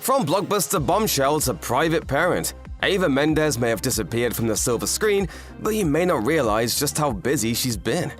From blockbuster bombshell to private parent, Eva Mendes may have disappeared from the silver screen, but you may not realize just how busy she's been.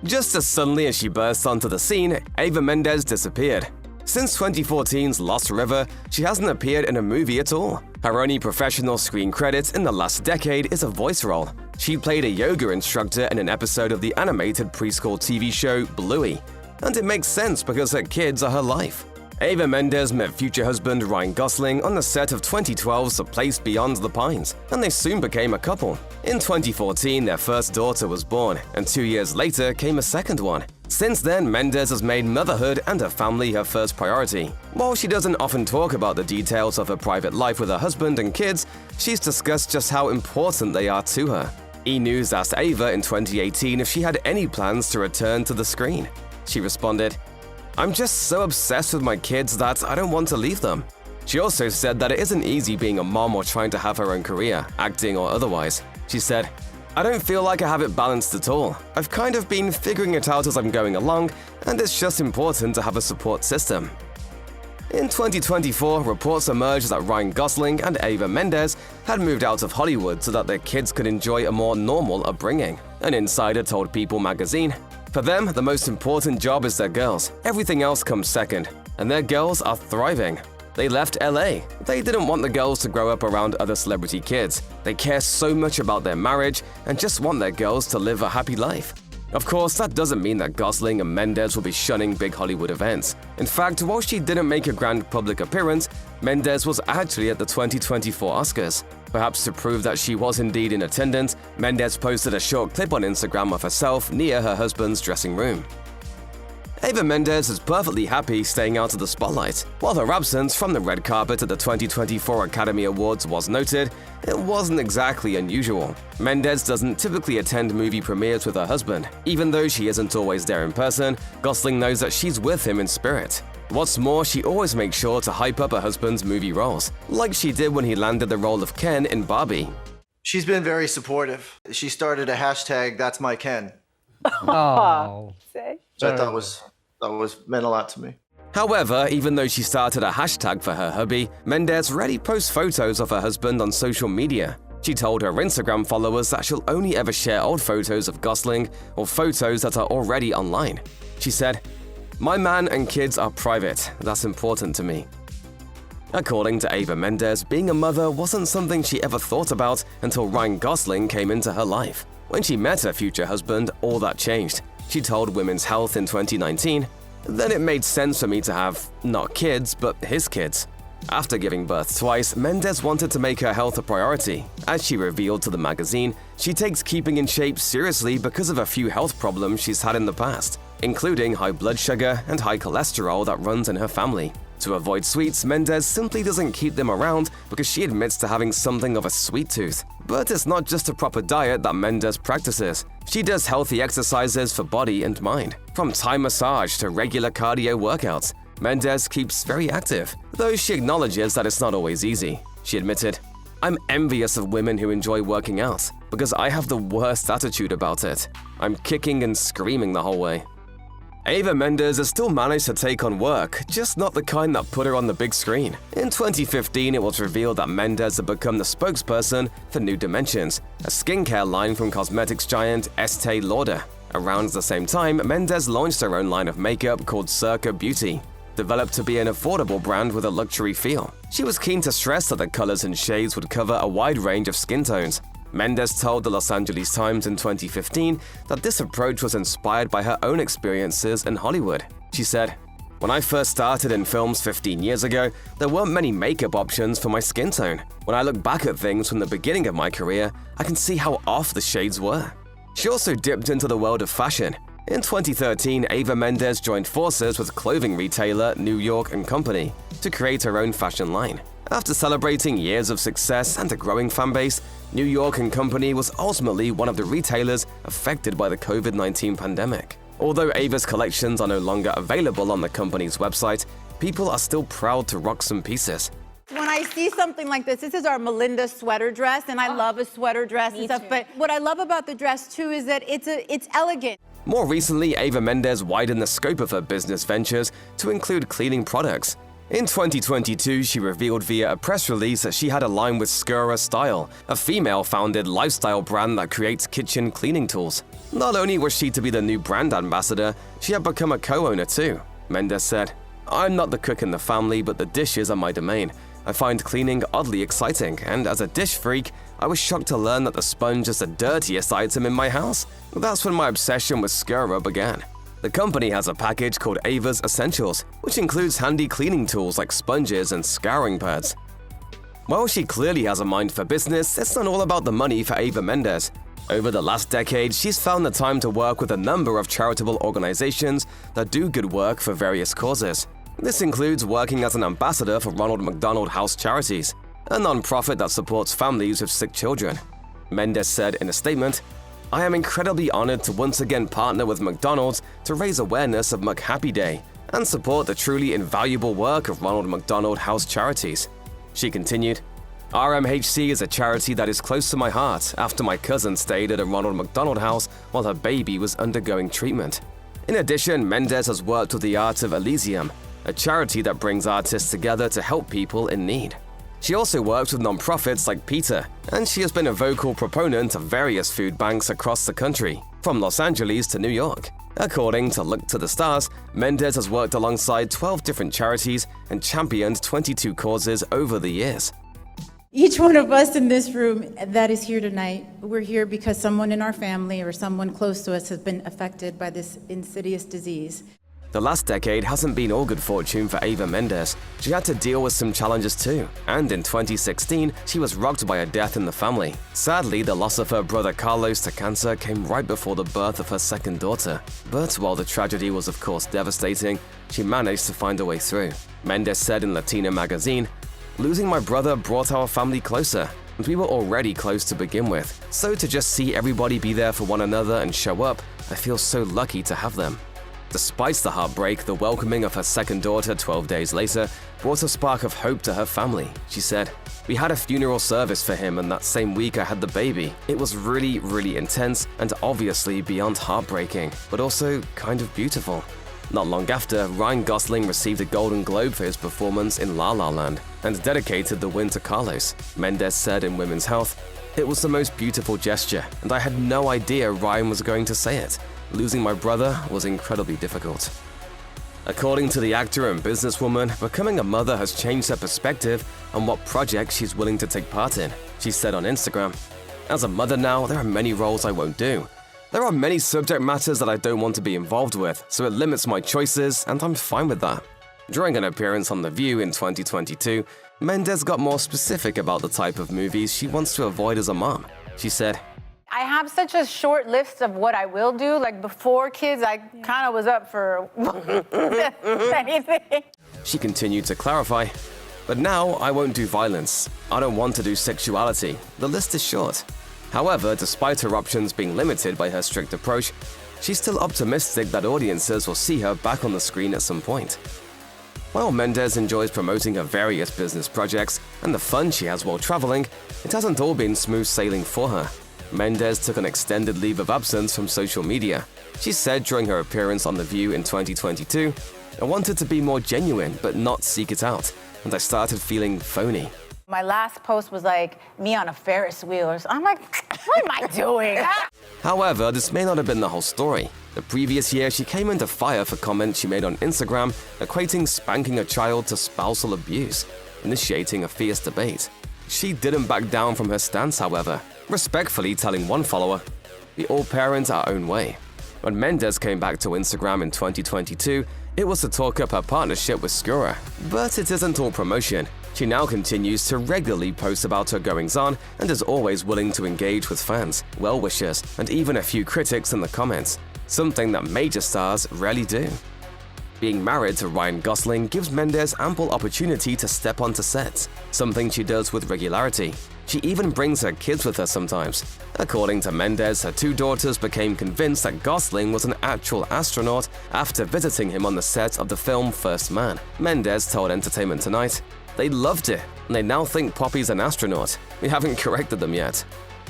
Just as suddenly as she burst onto the scene, Eva Mendes disappeared. Since 2014's Lost River, she hasn't appeared in a movie at all. Her only professional screen credit in the last decade is a voice role. She played a yoga instructor in an episode of the animated preschool TV show Bluey. And it makes sense because her kids are her life. Eva Mendes met future husband Ryan Gosling on the set of 2012's A Place Beyond the Pines, and they soon became a couple. In 2014, their first daughter was born, and 2 years later came a second one. Since then, Mendes has made motherhood and her family her first priority. While she doesn't often talk about the details of her private life with her husband and kids, she's discussed just how important they are to her. E! News asked Eva in 2018 if she had any plans to return to the screen. She responded, "I'm just so obsessed with my kids that I don't want to leave them." She also said that it isn't easy being a mom or trying to have her own career, acting or otherwise. She said, "I don't feel like I have it balanced at all. I've kind of been figuring it out as I'm going along, and it's just important to have a support system." In 2024, reports emerged that Ryan Gosling and Eva Mendes had moved out of Hollywood so that their kids could enjoy a more normal upbringing. An insider told People magazine, "For them, the most important job is their girls. Everything else comes second, and their girls are thriving. They left LA. They didn't want the girls to grow up around other celebrity kids. They care so much about their marriage and just want their girls to live a happy life." Of course, that doesn't mean that Gosling and Mendes will be shunning big Hollywood events. In fact, while she didn't make a grand public appearance, Mendes was actually at the 2024 Oscars. Perhaps to prove that she was indeed in attendance, Mendes posted a short clip on Instagram of herself near her husband's dressing room. Eva Mendes is perfectly happy staying out of the spotlight. While her absence from the red carpet at the 2024 Academy Awards was noted, it wasn't exactly unusual. Mendes doesn't typically attend movie premieres with her husband. Even though she isn't always there in person, Gosling knows that she's with him in spirit. What's more, she always makes sure to hype up her husband's movie roles, like she did when he landed the role of Ken in Barbie. She's been very supportive. She started a hashtag, "That's my Ken." Oh. So I thought was meant a lot to me. However, even though she started a hashtag for her hubby, Mendes rarely posts photos of her husband on social media. She told her Instagram followers that she'll only ever share old photos of Gosling or photos that are already online. She said, "My man and kids are private. That's important to me." According to Eva Mendes, being a mother wasn't something she ever thought about until Ryan Gosling came into her life. When she met her future husband, all that changed. She told Women's Health in 2019, "Then it made sense for me to have, not kids, but his kids." After giving birth twice, Mendes wanted to make her health a priority. As she revealed to the magazine, she takes keeping in shape seriously because of a few health problems she's had in the past, including high blood sugar and high cholesterol that runs in her family. To avoid sweets, Mendes simply doesn't keep them around because she admits to having something of a sweet tooth. But it's not just a proper diet that Mendes practices. She does healthy exercises for body and mind, from Thai massage to regular cardio workouts. Mendes keeps very active, though she acknowledges that it's not always easy. She admitted, "I'm envious of women who enjoy working out, because I have the worst attitude about it. I'm kicking and screaming the whole way." Eva Mendes has still managed to take on work, just not the kind that put her on the big screen. In 2015, it was revealed that Mendes had become the spokesperson for New Dimensions, a skincare line from cosmetics giant Estee Lauder. Around the same time, Mendes launched her own line of makeup called Circa Beauty, developed to be an affordable brand with a luxury feel. She was keen to stress that the colors and shades would cover a wide range of skin tones. Mendes told the Los Angeles Times in 2015 that this approach was inspired by her own experiences in Hollywood. She said, "When I first started in films 15 years ago, there weren't many makeup options for my skin tone. When I look back at things from the beginning of my career, I can see how off the shades were." She also dipped into the world of fashion. In 2013, Eva Mendes joined forces with clothing retailer New York & Company to create her own fashion line. After celebrating years of success and a growing fanbase, New York & Company was ultimately one of the retailers affected by the COVID-19 pandemic. Although Eva's collections are no longer available on the company's website, people are still proud to rock some pieces. When I see something like this is our Melinda sweater dress, and I love a sweater dress and stuff, but what I love about the dress too is that it's elegant. More recently, Eva Mendes widened the scope of her business ventures to include cleaning products. In 2022, she revealed via a press release that she had aligned with Skura Style, a female-founded lifestyle brand that creates kitchen cleaning tools. Not only was she to be the new brand ambassador, she had become a co-owner too. Mendes said, "I'm not the cook in the family, but the dishes are my domain. I find cleaning oddly exciting, and as a dish freak, I was shocked to learn that the sponge is the dirtiest item in my house. That's when my obsession with Skura began." The company has a package called Eva's Essentials, which includes handy cleaning tools like sponges and scouring pads. While she clearly has a mind for business, it's not all about the money for Eva Mendes. Over the last decade, she's found the time to work with a number of charitable organizations that do good work for various causes. This includes working as an ambassador for Ronald McDonald House Charities, a non-profit that supports families with sick children. Mendes said in a statement, "I am incredibly honored to once again partner with McDonald's to raise awareness of McHappy Day and support the truly invaluable work of Ronald McDonald House Charities." She continued, "RMHC is a charity that is close to my heart after my cousin stayed at a Ronald McDonald House while her baby was undergoing treatment." In addition, Mendes has worked with the Art of Elysium, a charity that brings artists together to help people in need. She also works with nonprofits like PETA, and she has been a vocal proponent of various food banks across the country, from Los Angeles to New York. According to Look to the Stars, Mendes has worked alongside 12 different charities and championed 22 causes over the years. Each one of us in this room that is here tonight, we're here because someone in our family or someone close to us has been affected by this insidious disease. The last decade hasn't been all good fortune for Eva Mendes. She had to deal with some challenges too, and in 2016, she was rocked by a death in the family. Sadly, the loss of her brother Carlos to cancer came right before the birth of her second daughter. But while the tragedy was of course devastating, she managed to find a way through. Mendes said in Latina magazine, "Losing my brother brought our family closer, and we were already close to begin with. So to just see everybody be there for one another and show up, I feel so lucky to have them." Despite the heartbreak, the welcoming of her second daughter 12 days later brought a spark of hope to her family. She said, "We had a funeral service for him, and that same week I had the baby. It was really intense and obviously beyond heartbreaking, but also kind of beautiful." Not long after, Ryan Gosling received a Golden Globe for his performance in La La Land and dedicated the win to Carlos. Mendes said in Women's Health, "It was the most beautiful gesture, and I had no idea Ryan was going to say it. Losing my brother was incredibly difficult." According to the actor and businesswoman, becoming a mother has changed her perspective on what projects she's willing to take part in. She said on Instagram, "As a mother now, there are many roles I won't do. There are many subject matters that I don't want to be involved with, so it limits my choices, and I'm fine with that." During an appearance on The View in 2022, Mendes got more specific about the type of movies she wants to avoid as a mom. She said, I have such a short list of what I will do. Like before kids, I kind of was up for anything. She continued to clarify, "But now I won't do violence. I don't want to do sexuality. The list is short." However, despite her options being limited by her strict approach, she's still optimistic that audiences will see her back on the screen at some point. While Mendes enjoys promoting her various business projects and the fun she has while traveling, it hasn't all been smooth sailing for her. Mendes took an extended leave of absence from social media. She said during her appearance on The View in 2022, "I wanted to be more genuine but not seek it out, and I started feeling phony." My last post was like me on a Ferris wheel. I'm like, what am I doing? However, this may not have been the whole story. The previous year, she came under fire for comments she made on Instagram equating spanking a child to spousal abuse, initiating a fierce debate. She didn't back down from her stance, however, respectfully telling one follower, "We all parent our own way." When Mendes came back to Instagram in 2022, it was to talk up her partnership with Skura. But it isn't all promotion. She now continues to regularly post about her goings-on and is always willing to engage with fans, well-wishers, and even a few critics in the comments, something that major stars rarely do. Being married to Ryan Gosling gives Mendes ample opportunity to step onto sets, something she does with regularity. She even brings her kids with her sometimes. According to Mendes, her two daughters became convinced that Gosling was an actual astronaut after visiting him on the set of the film First Man. Mendes told Entertainment Tonight, "They loved it, and they now think Poppy's an astronaut. We haven't corrected them yet."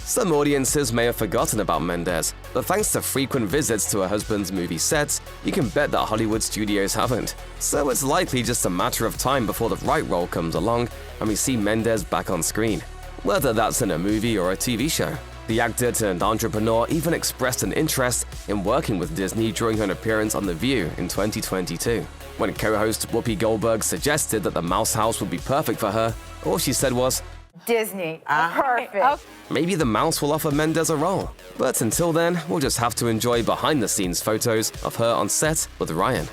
Some audiences may have forgotten about Mendes, but thanks to frequent visits to her husband's movie sets, you can bet that Hollywood studios haven't. So it's likely just a matter of time before the right role comes along and we see Mendes back on screen, whether that's in a movie or a TV show. The actor turned entrepreneur even expressed an interest in working with Disney during her appearance on The View in 2022. When co-host Whoopi Goldberg suggested that the Mouse House would be perfect for her, all she said was, Disney. Perfect. maybe the mouse will offer Mendes a role. But until then, we'll just have to enjoy behind-the-scenes photos of her on set with Ryan.